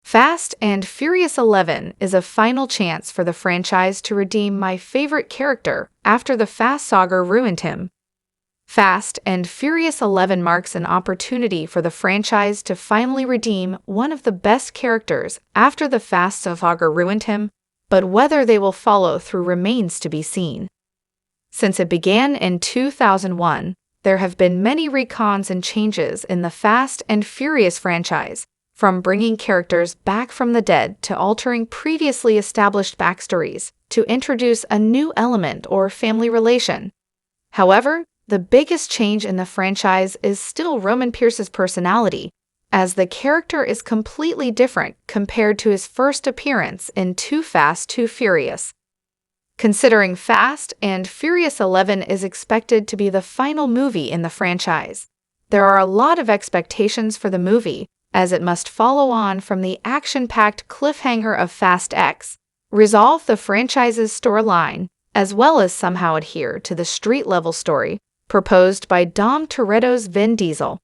Fast and Furious 11 is a final chance for the franchise to redeem my favorite character after the Fast saga ruined him. Fast and Furious 11 marks an opportunity for the franchise to finally redeem one of the best characters after the Fast saga ruined him, but whether they will follow through remains to be seen. Since it began in 2001, there have been many recons and changes in the Fast and Furious franchise, from bringing characters back from the dead to altering previously established backstories to introduce a new element or family relation. However, the biggest change in the franchise is still Roman Pierce's personality, as the character is completely different compared to his first appearance in Too Fast, Too Furious. Considering Fast and Furious 11 is expected to be the final movie in the franchise, there are a lot of expectations for the movie, as it must follow on from the action-packed cliffhanger of Fast X, resolve the franchise's storyline, as well as somehow adhere to the street-level story proposed by Dom Toretto's Vin Diesel.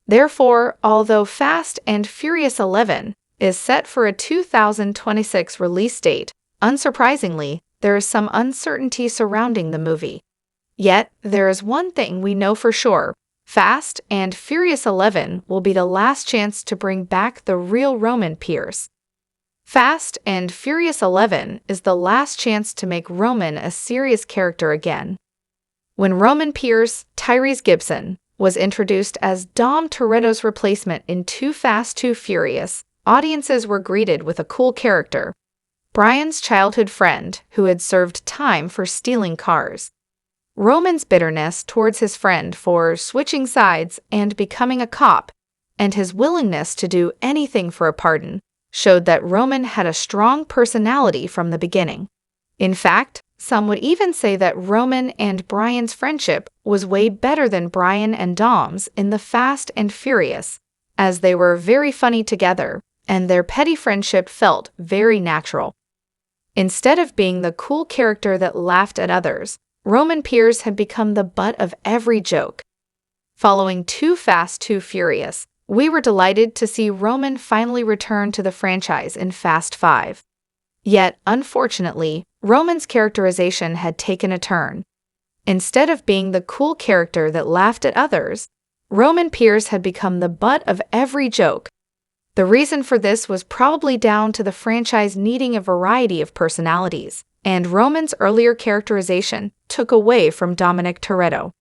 Therefore, although Fast and Furious 11 is set for a 2026 release date, unsurprisingly, there is some uncertainty surrounding the movie. Yet, there is one thing we know for sure. Fast and Furious 11 will be the last chance to bring back the real Roman Pierce. Fast and Furious 11 is the last chance to make Roman a serious character again. When Roman Pierce, Tyrese Gibson, was introduced as Dom Toretto's replacement in Too Fast, Too Furious, audiences were greeted with a cool character, Brian's childhood friend who had served time for stealing cars. Roman's bitterness towards his friend for switching sides and becoming a cop, and his willingness to do anything for a pardon, showed that Roman had a strong personality from the beginning. In fact, some would even say that Roman and Brian's friendship was way better than Brian and Dom's in the Fast and Furious, as they were very funny together, and their petty friendship felt very natural. Instead of being the cool character that laughed at others, Roman Pierce had become the butt of every joke. Following Too Fast, Too Furious, we were delighted to see Roman finally return to the franchise in Fast 5. Yet, unfortunately, Roman's characterization had taken a turn. Instead of being the cool character that laughed at others, Roman Pierce had become the butt of every joke. The reason for this was probably down to the franchise needing a variety of personalities, and Roman's earlier characterization took away from Dominic Toretto.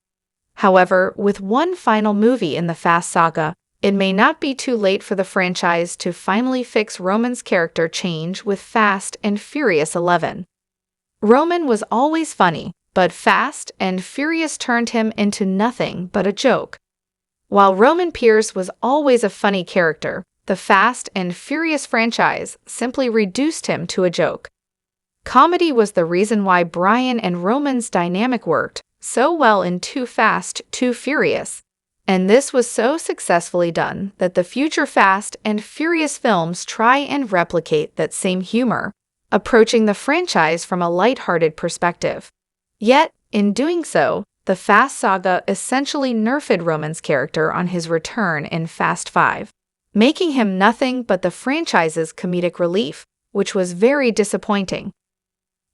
However, with one final movie in the Fast saga, it may not be too late for the franchise to finally fix Roman's character change with Fast and Furious 11. Roman was always funny, but Fast and Furious turned him into nothing but a joke. While Roman Pierce was always a funny character, the Fast and Furious franchise simply reduced him to a joke. Comedy was the reason why Brian and Roman's dynamic worked so well in Too Fast, Too Furious, and this was so successfully done that the future Fast and Furious films try and replicate that same humor, approaching the franchise from a lighthearted perspective. Yet, in doing so, the Fast saga essentially nerfed Roman's character on his return in Fast 5, making him nothing but the franchise's comedic relief, which was very disappointing.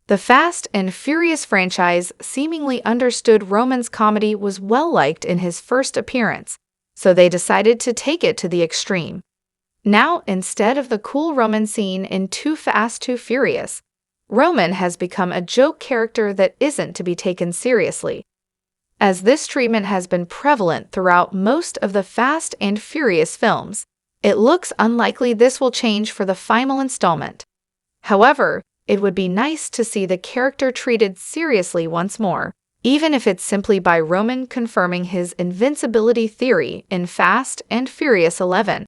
The Fast and Furious franchise seemingly understood Roman's comedy was well-liked in his first appearance, so they decided to take it to the extreme. Now, instead of the cool Roman scene in Too Fast, Too Furious, Roman has become a joke character that isn't to be taken seriously. As this treatment has been prevalent throughout most of the Fast and Furious films, it looks unlikely this will change for the final installment. However, it would be nice to see the character treated seriously once more, even if it's simply by Roman confirming his invincibility theory in Fast and Furious 11.